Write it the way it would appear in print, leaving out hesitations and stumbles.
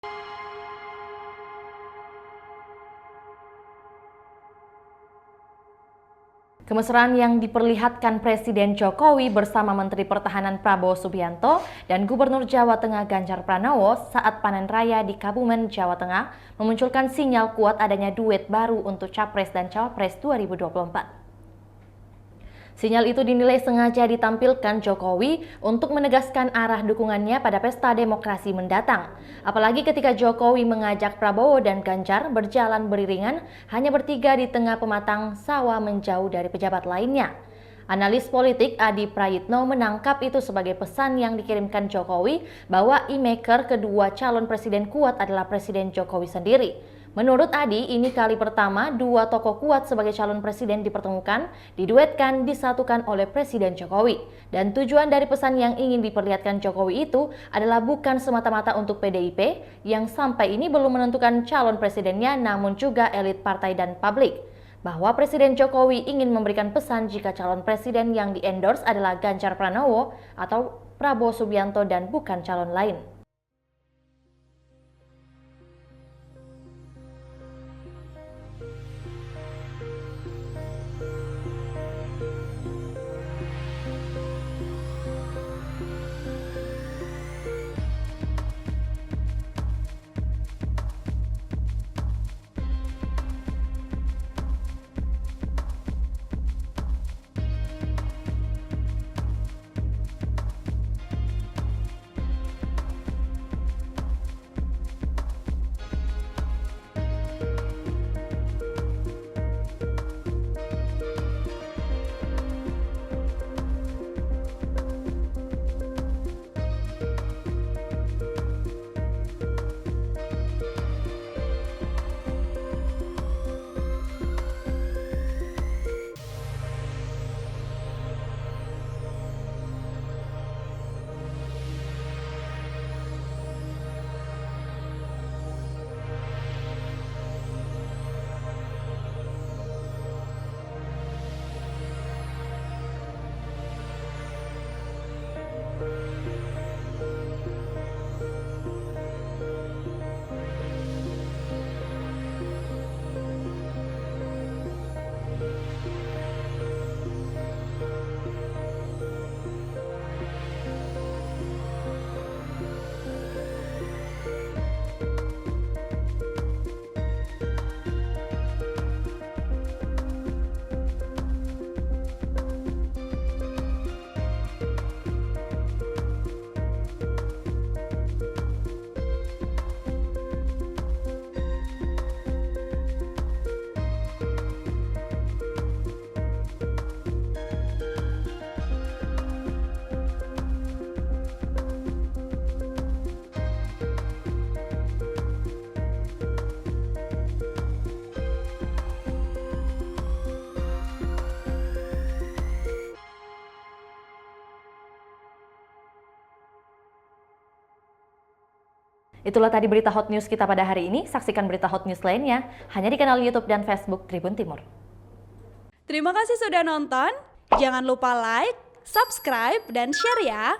Kemesraan yang diperlihatkan Presiden Jokowi bersama Menteri Pertahanan Prabowo Subianto dan Gubernur Jawa Tengah Ganjar Pranowo saat panen raya di Kebumen, Jawa Tengah memunculkan sinyal kuat adanya duet baru untuk Capres dan Cawapres 2024. Sinyal itu dinilai sengaja ditampilkan Jokowi untuk menegaskan arah dukungannya pada pesta demokrasi mendatang. Apalagi ketika Jokowi mengajak Prabowo dan Ganjar berjalan beriringan hanya bertiga di tengah pematang sawah menjauh dari pejabat lainnya. Analis politik Adi Prayitno menangkap itu sebagai pesan yang dikirimkan Jokowi bahwa image kedua calon presiden kuat adalah Presiden Jokowi sendiri. Menurut Adi, ini kali pertama dua tokoh kuat sebagai calon presiden dipertemukan, diduetkan, disatukan oleh Presiden Jokowi. Dan tujuan dari pesan yang ingin diperlihatkan Jokowi itu adalah bukan semata-mata untuk PDIP yang sampai ini belum menentukan calon presidennya, namun juga elit partai dan publik. Bahwa Presiden Jokowi ingin memberikan pesan jika calon presiden yang di-endorse adalah Ganjar Pranowo atau Prabowo Subianto dan bukan calon lain. Itulah tadi berita hot news kita pada hari ini. Saksikan berita hot news lainnya hanya di kanal YouTube dan Facebook Tribun Timur. Terima kasih sudah nonton. Jangan lupa like, subscribe, dan share ya.